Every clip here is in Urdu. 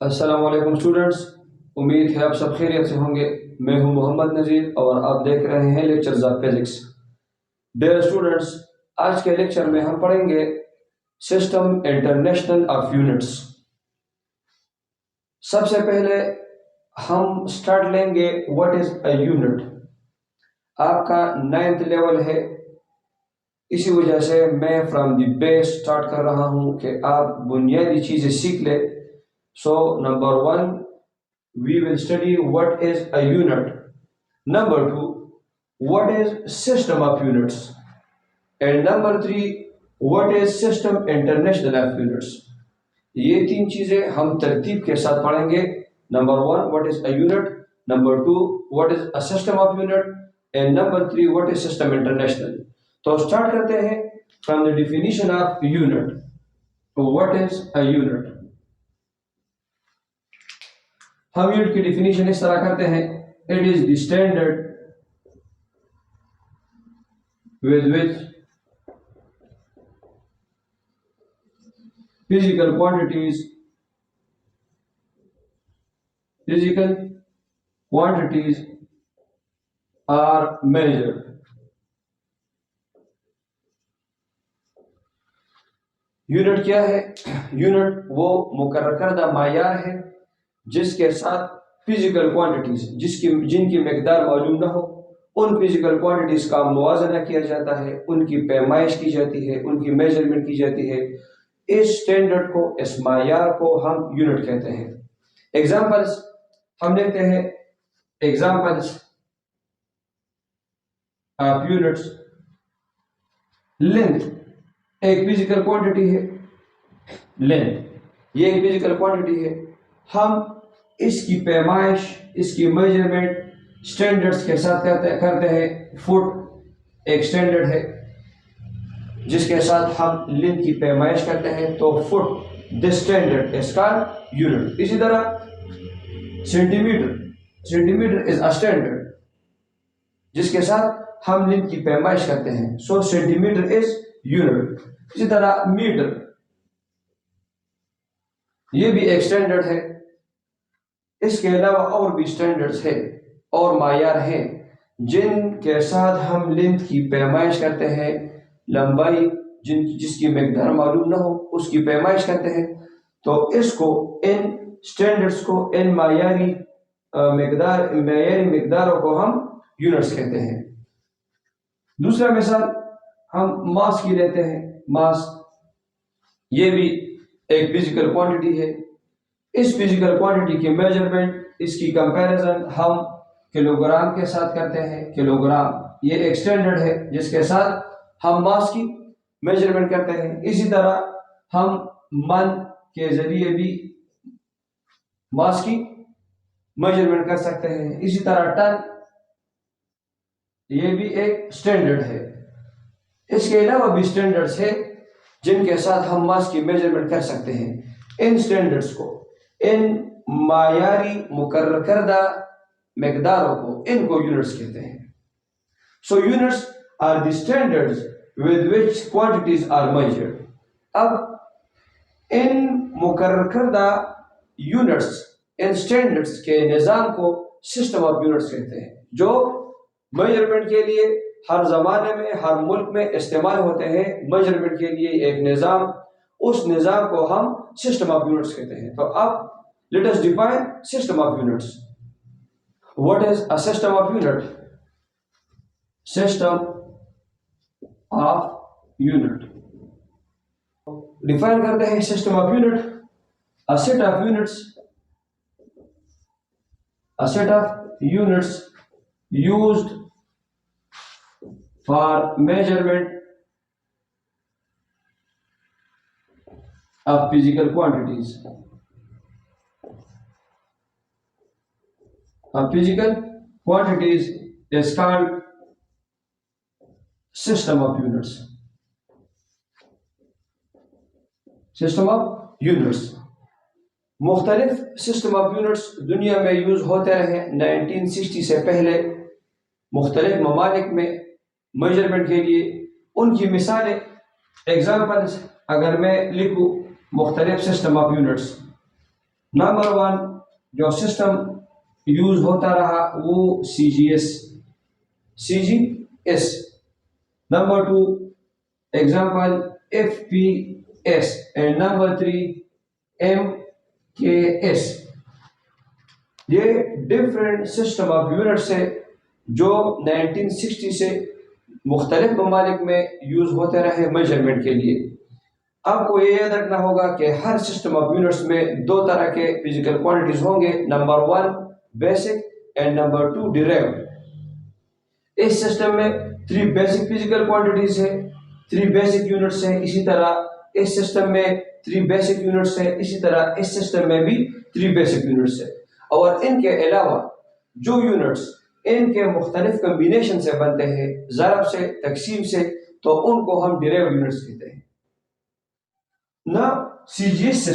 السلام علیکم اسٹوڈنٹس، امید ہے آپ سب خیریت سے ہوں گے۔ میں ہوں محمد نذیر اور آپ دیکھ رہے ہیں lectures of physics. Dear students, آج کے لیکچر میں ہم پڑھیں گے سسٹم انٹرنیشنل آف یونٹس۔ سب سے پہلے ہم سٹارٹ لیں گے واٹ از اے یونٹ۔ آپ کا 9th لیول ہے، اسی وجہ سے میں فرام دی بیس سٹارٹ کر رہا ہوں کہ آپ بنیادی چیزیں سیکھ لیں۔ So number 1, we will study what is a unit. Number 2, what is system of units. And number 3, what is system international of units. یہ تین چیزیں ہم ترتیب کے ساتھ پڑھیں گے۔ Number 1, what is a unit. Number 2, what is a system of unit. And number 3, what is system international. تو سٹارٹ کرتے ہیں from the definition of unit. What is a unit. ہم یونٹ کی ڈیفینیشن اس طرح کرتے ہیں: it is the standard with which physical quantities are measured. Unit کیا ہے؟ یونٹ وہ مقرر کردہ معیار ہے جس کے ساتھ فزیکل کوانٹیٹیز جن کی مقدار معلوم نہ ہو، ان فزیکل کوانٹیٹیز کا موازنہ کیا جاتا ہے، ان کی پیمائش کی جاتی ہے، ان کی میجرمنٹ کی جاتی ہے۔ اس سٹینڈرڈ کو، اس معیار کو ہم یونٹ کہتے ہیں۔ ایگزامپلس ہم دیکھتے ہیں، ایگزامپلس آف یونٹس۔ لینتھ ایک فزیکل کوانٹیٹی ہے، لینتھ یہ ایک فزیکل کوانٹیٹی ہے۔ ہم اس کی پیمائش، اس کی میجرمنٹ سٹینڈرڈز کے ساتھ کرتے ہیں۔ فٹ ایک سٹینڈرڈ ہے جس کے ساتھ ہم لینتھ کی پیمائش کرتے ہیں، تو foot this standard is called unit. اسی طرح سینٹیمیٹر از اے سٹینڈرڈ جس کے ساتھ ہم لینتھ کی پیمائش کرتے ہیں، سو سینٹیمیٹر از یونٹ۔ اسی طرح میٹر یہ بھی ایک سٹینڈرڈ ہے۔ اس کے علاوہ اور بھی سٹینڈرڈز ہیں اور معیار ہیں جن کے ساتھ ہم لینتھ کی پیمائش کرتے ہیں، لمبائی جس کی مقدار معلوم نہ ہو اس کی پیمائش کرتے ہیں۔ تو اس کو، ان سٹینڈرڈز کو، ان معیاری مقداروں کو ہم یونٹس کہتے ہیں۔ دوسرا مثال ہم ماس کی لیتے ہیں۔ ماس یہ بھی ایک فزیکل کوانٹیٹی ہے۔ اس فزیکل کوانٹیٹی کی میجرمنٹ، اس کی کمپیریزن ہم کلو گرام کے ساتھ کرتے ہیں۔ کلو گرام یہ ایک سٹینڈرڈ ہے جس کے ساتھ ہم ماس کی میجرمنٹ کرتے ہیں۔ اسی طرح ہم من کے ذریعے بھی ماس کی میجرمنٹ کر سکتے ہیں۔ اسی طرح ٹن یہ بھی ایک سٹینڈرڈ ہے۔ اس کے علاوہ بھی سٹینڈرڈز ہیں جن کے ساتھ ہم ماس کی میجرمنٹ کر سکتے ہیں۔ ان سٹینڈرڈز کو، ان معیاری مقرر کردہ مقداروں کو، ان کو یونٹس کہتے ہیں۔ So units are the standards with which quantities are measured. اب ان مقرر کردہ یونٹس، ان سٹینڈرڈز کے نظام کو سسٹم آف یونٹس کہتے ہیں، جو میجرمنٹ کے لیے ہر زمانے میں، ہر ملک میں استعمال ہوتے ہیں۔ میجرمنٹ کے لیے ایک نظام، اس نظام کو ہم سسٹم آف یونٹس کہتے ہیں۔ تو اب let us define system of units. What is a system of unit? System of unit. Define کرتے ہیں system of unit. A set of units used for measurement of physical quantities. Physical quantities is called system of units. System of units. مختلف سسٹم آف یونٹس دنیا میں یوز ہوتے رہے۔ 1960 سے پہلے مختلف ممالک میں میجرمنٹ کے لیے ان کی مثالیں، ایگزامپلس اگر میں لکھوں مختلف system of units, number one جو سسٹم یوز ہوتا رہا وہ C G S. Number two example F P S and number three M K S. یہ ڈفرینٹ سسٹم آف یونٹس ہے جو 1960 سے مختلف ممالک میں یوز ہوتے رہے میجرمنٹ کے لیے. آپ کو یہ یاد رکھنا ہوگا کہ ہر سسٹم آف یونٹس میں دو طرح کے فزیکل کوانٹیٹیز ہوں گے. Number one basic and number two derived. اس سسٹم میں 3 بیسک فزیکل کوانٹیٹیز ہیں, 3 بیسک یونٹس ہیں. اسی طرح اس سسٹم میں 3 بیسک یونٹس ہیں. اسی طرح اس سسٹم میں بھی 3 بیسک یونٹس ہیں. اور ان کے علاوہ جو یونٹس ان کے مختلف کمبینیشن سے بنتے ہیں, ضرب سے, تقسیم سے, تو ان کو ہم ڈیرائیوڈ یونٹس کہتے ہیں. نا سی جی ایس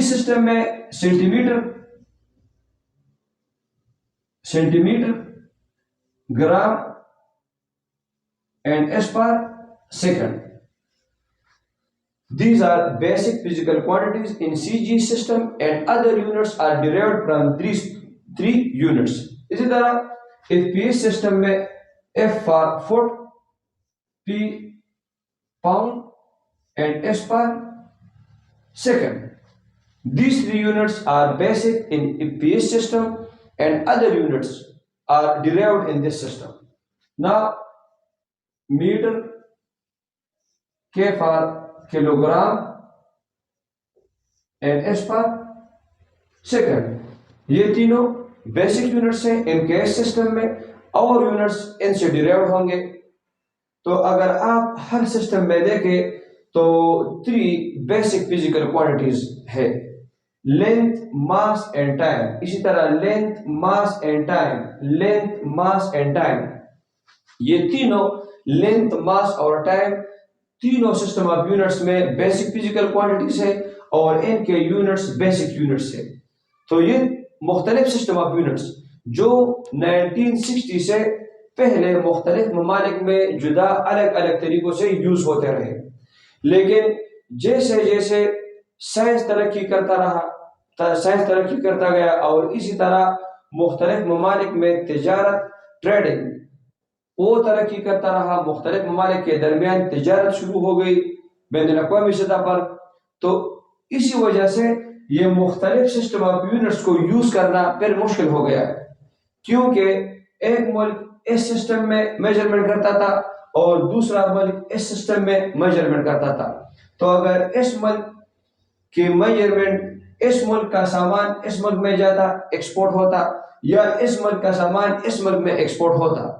سسٹم میں سینٹی میٹر گرام اینڈ ایس پر second. These are basic physical quantities in CG system and other units are derived from three units. اسی طرح FPS system میں F for foot, P pound and S per second. These 3 units are basic in FPS system and other units are derived in this system. Now meter, K for kilogram and S per second. یہ تینوں بیسک یونٹس ہیں ان کے سسٹم میں, اور یونٹس ان سے ڈیرائیوڈ ہوں گے. تو اگر آپ ہر سسٹم میں دیکھیں تو 3 بیسک فزیکل کوانٹیٹیز ہے, لینتھ, ماس اینڈ ٹائم. اسی طرح length, mass and time, length, mass and time. یہ تینوں لینتھ, ماس اور ٹائم تینوں سسٹم آف یونٹس میں بیسک فزیکل کوانٹیٹیز ہے اور ان کے یونٹس بیسک یونٹس ہے. تو یہ مختلف سسٹم آف یونٹس جو 1960 سے پہلے مختلف ممالک میں جدا الگ الگ طریقوں سے یوز ہوتے رہے. لیکن جیسے جیسے سائنس ترقی کرتا گیا اور اسی طرح مختلف ممالک میں تجارت, ٹریڈنگ وہ ترقی کرتا رہا, مختلف ممالک کے درمیان تجارت شروع ہو گئی بین الاقوامی سطح پر. تو اسی وجہ سے یہ مختلف سسٹم آف یونٹس کو یوز کرنا پھر مشکل ہو گیا, کیونکہ ایک ملک اس سسٹم میں میجرمنٹ کرتا تھا اور دوسرا ملک اس سسٹم میں میجرمنٹ کرتا تھا. تو اگر اس ملک کی میجرمنٹ, اس ملک کا سامان اس ملک میں جاتا ایکسپورٹ ہوتا, یا اس ملک کا سامان اس ملک میں ایکسپورٹ ہوتا,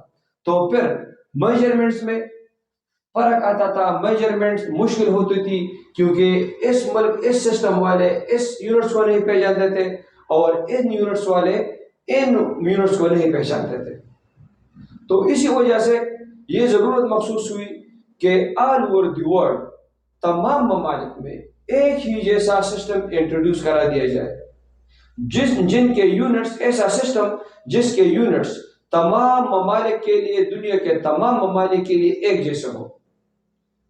تو پھر میجرمنٹس میں فرق آتا تھا, میجرمنٹس مشکل ہوتی تھی, کیونکہ اس ملک اس سسٹم والے اس یونٹس کو نہیں پہچانتے تھے اور ان یونٹس والے ان یونٹس کو نہیں پہچانتے تھے. تو اسی وجہ سے یہ ضرورت محسوس ہوئی کہ آل اوور دی ورلڈ تمام ممالک میں ایک ہی جیسا سسٹم انٹروڈیوس کرا دیا جائے, جن کے یونٹس, ایسا سسٹم جس کے یونٹس تمام ممالک کے لیے, دنیا کے تمام ممالک کے لیے ایک جیسے ہو.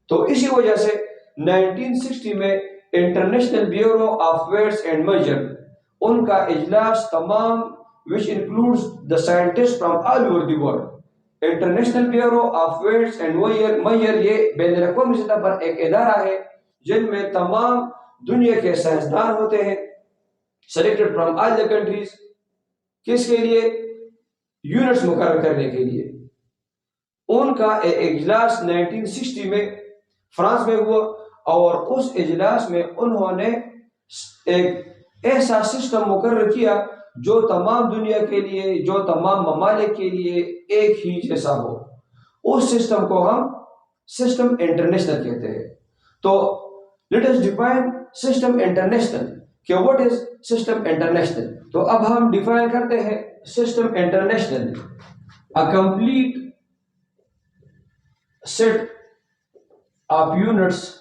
تو اسی وجہ سے 1960 میں International bureau of weights and Measure, ان کا اجلاس تمام which includes the scientists from all over the world. International bureau of weights and measure یہ بین الاقوامی سطح پر ایک ادارہ ہے جن میں تمام دنیا کے سائنسدان ہوتے ہیں, selected from all the countries. کس کے لیے؟ یونٹس مقرر کرنے کے لیے. ان کا اجلاس 1960 میں فرانس میں ہوا اور اس اجلاس میں انہوں نے ایک ایسا سسٹم مقرر کیا جو تمام دنیا کے لیے, جو تمام ممالک کے لیے ایک ہی جیسا ہو. اس سسٹم کو ہم سسٹم انٹرنیشنل کہتے ہیں. تو let us define system international کہ واٹ از سسٹم انٹرنیشنل. تو اب ہم ڈیفائن کرتے ہیں system international, a complete set of units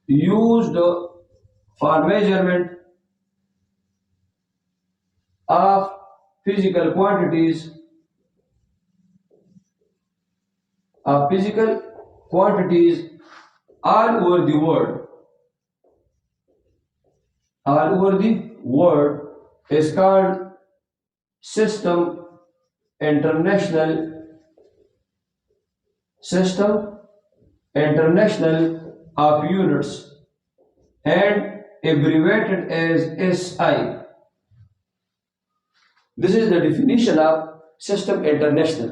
used for measurement of physical quantities all over the world. all over the world is called system international system international of units and abbreviated as SI. This is the definition of system international.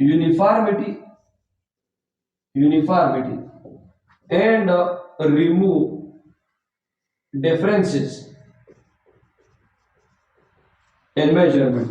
uniformity and remove differences in measurement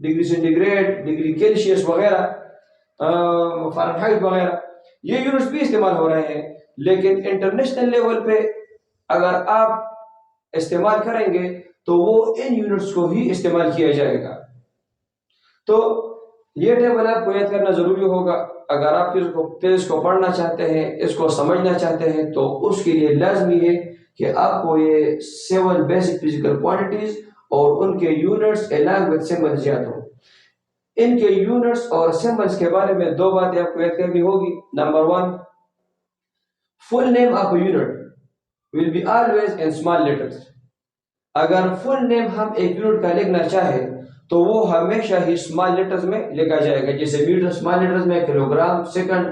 degree centigrade, degree Celsius وغیرہ، فارنہائٹ وغیرہ، یہ یونٹس بھی استعمال ہو رہے ہیں، لیکن انٹرنیشنل لیول پہ اگر آپ استعمال کریں گے تو وہ ان یونٹس کو ہی استعمال کیا جائے گا۔ تو یہ ٹیبل آپ کو یاد کرنا ضروری ہوگا۔ اگر آپ اس کو پڑھنا چاہتے ہیں، اس کو سمجھنا چاہتے ہیں، تو اس کے لیے لازمی ہے کہ آپ کو یہ 7 بیسک فزیکل کوانٹیٹیز اور ان کے یونٹس along with سمبلز یاد ہو۔ ان کے یونٹس اور سمبلز کے بارے میں 2 باتیں آپ کو یاد کرنی ہوگی۔ Number 1، full name of a unit will be always in small letters۔ اگر فل نیم ہم ایک یونٹ کا لکھنا چاہے تو وہ ہمیشہ ہی اسمال لیٹرز میں لکھا جائے گا، جیسے میٹر اسمال لیٹرز میں، کلو گرام، سیکنڈ،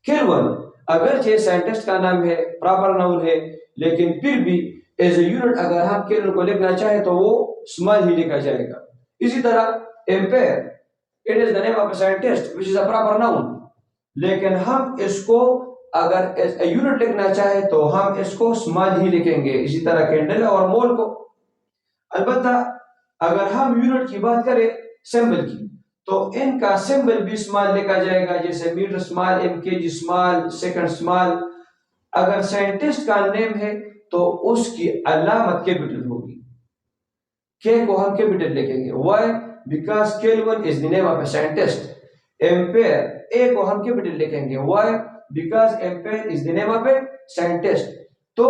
کیلون۔ اگرچہ سائنٹسٹ کا نام ہے، پراپر ناؤن ہے، لیکن پھر بھی ایز اے یونٹ اگر ہم کیلون کو لکھنا چاہیں تو وہ اسمال ہی لکھا جائے گا۔ اسی طرح ampere, it is the name of a scientist which is a proper noun, لیکن ہم اس کو اگر ایز اے یونٹ لکھنا چاہے تو ہم اس کو اسمال ہی لکھیں گے۔ اسی طرح کینڈل اور مول کو۔ البتہ اگر ہم یونٹ کی بات کریں سمبل کی، تو ان کا سمبل بھی اسمال لکھا جائے گا، جیسے میٹر اسمال، ایم کے جی اسمال، سیکنڈ اسمال۔ اگر سائنٹسٹ کا نیم ہے تو اس کی علامت کیپٹل ہوگی، کے کو ہم کیپٹل لکھیں گے۔ Why? Because Kelvin is the name of a scientist. Ampere, A کو ہم کیپٹل لکھیں گے۔ Why? Because ampere is the name of a scientist. تو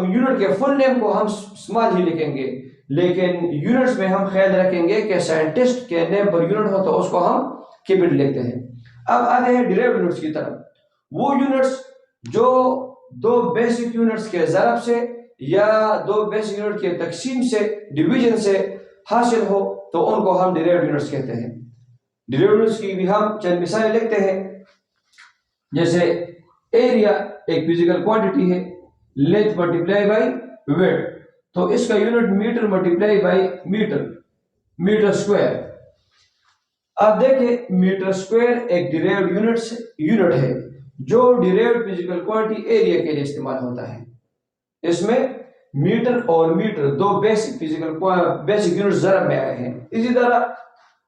یونٹ کے فل نیم کو ہم اسمال ہی لکھیں گے، لیکن یونٹس میں ہم خیال رکھیں گے کہ سائنٹسٹ کے نیم پر یونٹ ہو تو اس کو ہم کیپٹل لکھتے ہیں۔ اب آتے ہیں ڈیرائیوڈ یونٹس کی طرف۔ وہ یونٹس جو 2 بیسک یونٹس کے ضرب سے یا 2 بیسک یونٹ کے تقسیم سے، ڈویژن سے حاصل ہو تو ان کو ہم ڈیرائیوڈ یونٹس کہتے ہیں۔ ڈیرائیوڈ یونٹس کی بھی ہم چند مثالیں لکھتے ہیں، جیسے ایریا ایک فزیکل کوانٹٹی ہے، لینتھ ملٹیپلائی بائی ویڈتھ، تو اس کا unit metre multiply by metre, metre square. آپ دیکھیں میٹر اسکوائر ایک ڈیرائیوڈ یونٹ ہے جو ڈیرائیوڈ فزیکل کوانٹٹی ایریا کے لیے استعمال ہوتا ہے۔ اس میں میٹر اور میٹر 2 بیسک یونٹ ضرب میں آئے ہیں۔ اسی طرح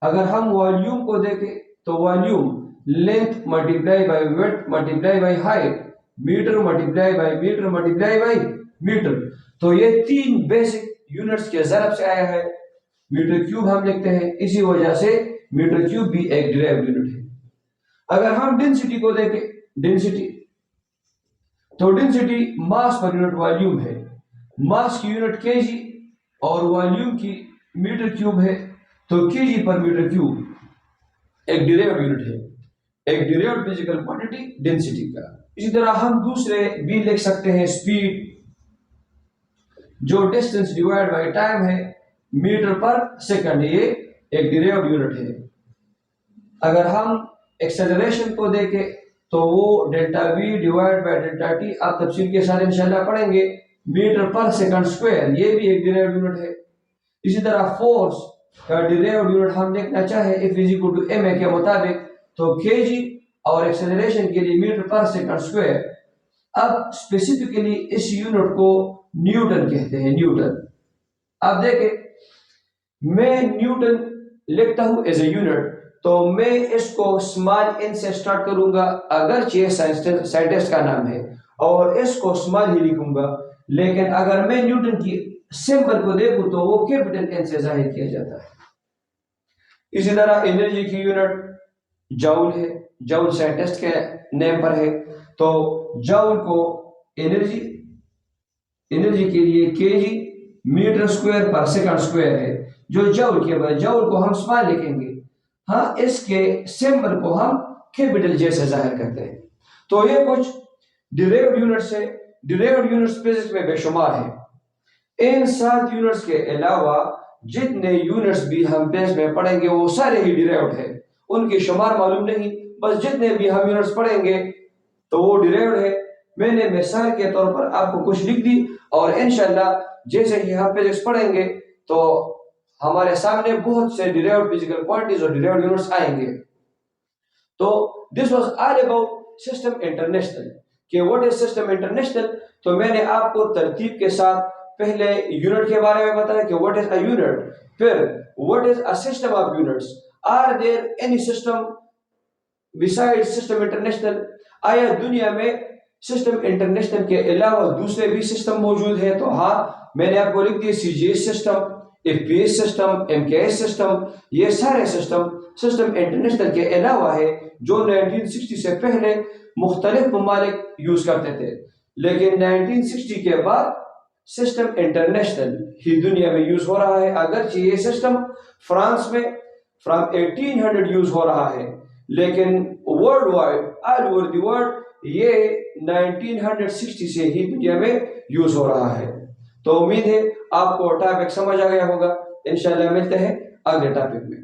اگر ہم والیوم کو دیکھیں تو volume length multiply by width multiply by height, metre multiply by metre multiply by metre, تو یہ 3 بیسک یونٹس کے ضرب سے آیا ہے۔ میٹر کیوب ہم لکھتے ہیں، اسی وجہ سے میٹر کیوب بھی ایک ڈیرائیوڈ یونٹ ہے۔ اگر ہم ڈینسٹی کو دیکھیں، ڈینسٹی تو ڈینسٹی ماس پر یونٹ والیوم ہے۔ ماس کی یونٹ کے جی اور والیوم کی میٹر کیوب ہے، تو کے جی پر میٹر کیوب ایک ڈیرائیوڈ یونٹ ہے، ایک ڈیرائیوڈ فزیکل کوانٹٹی ڈینسٹی کا۔ اسی طرح ہم دوسرے بھی لکھ سکتے ہیں، سپیڈ جو ڈسٹینس ڈیوائڈ بائی ٹائم ہے، میٹر پر سیکنڈ، یہ ایک ڈیرائیوڈ یونٹ ہے۔ اگر ہم ایکسلریشن کو دیکھیں تو وہ delta V divide by delta T, آپ تفصیل کے ساتھ انشاءاللہ پڑھیں گے، میٹر پر سیکنڈ اسکوائر، یہ بھی ایک ڈیرائیوڈ یونٹ ہے۔ اسی طرح فورس کا ڈیرائیوڈ یونٹ ہم دیکھنا چاہیں F is equal to ma کے مطابق تو کے جی اور ایکسلریشن کے لیے میٹر پر سیکنڈ اسکوائر۔ اب اسپیسیفکلی اس یونٹ کو نیوٹن کہتے ہیں، نیوٹن۔ اب دیکھیں میں نیوٹن لکھتا ہوں ایز اے یونٹ، تو میں اس کو اسمال ان سے سٹارٹ کروں گا، اگرچہ سائنٹسٹ کا نام ہے، اور اس کو اسمال ہی لکھوں گا، لیکن اگر میں نیوٹن کی سمبل کو دیکھوں تو وہ کیپٹل این سے ظاہر کیا جاتا ہے۔ اسی طرح انرجی کی یونٹ جاؤل ہے، جاؤل سائنٹسٹ کے نیم پر ہے، تو جاؤل کو انرجی کے لیے K G metre square per second square ہے، جو جاؤل کے بعد جاؤل کو ہم اسمال لکھیں گے، ہاں اس کے سمبل کو ہم کیپٹل جے سے ظاہر کرتے ہیں۔ تو یہ کچھ ڈیرائیوڈ یونٹس ہے، ڈیرائیوڈ یونٹس فزکس میں بے شمار ہیں۔ ان 7 یونٹس کے علاوہ جتنے یونٹس بھی ہم فزکس میں پڑھیں گے وہ سارے ہی ڈیرائیوڈ ہیں، ان کی شمار معلوم نہیں، بس جتنے بھی ہم یونٹس پڑھیں گے تو وہ ڈیرائیوڈ ہے۔ میں نے مثال کے طور پر آپ کو کچھ لکھ دی، اور انشاءاللہ جیسے ہی ہم فزکس پڑھیں گے تو ہمارے سامنے بہت سے ڈیرائیوڈ فزیکل کوانٹیز اور ڈیرائیوڈ یونٹس آئیں گے۔ تو this was all about system international, کہ واٹ از سسٹم انٹرنیشنل۔ تو میں نے آپ کو ترتیب کے ساتھ پہلے یونٹ کے بارے میں بتایا کہ واٹ از اے یونٹ، پھر what is a system of units? Are there any system besides system international? آیا دنیا میں سسٹم انٹرنیشنل کے علاوہ دوسرے بھی سسٹم موجود ہیں؟ تو ہاں، میں نے آپ کو لکھ دیا C G S system, F P S system, M K S system. یہ سارے سسٹم انٹرنیشنل کے علاوہ ہے جو 1960 سے پہلے مختلف ممالک یوز کرتے تھے، لیکن 1960 کے بعد سسٹم انٹرنیشنل ہی دنیا میں یوز ہو رہا ہے. اگرچہ یہ سسٹم فرانس میں فرام 1800 یوز ہو رہا ہے، لیکن worldwide all over the world یہ 1960 سے ہی دنیا میں یوز ہو رہا ہے. تو امید ہے آپ کو ٹاپک سمجھ آ گیا ہوگا. انشاءاللہ ملتے ہیں اگلے ٹاپک میں.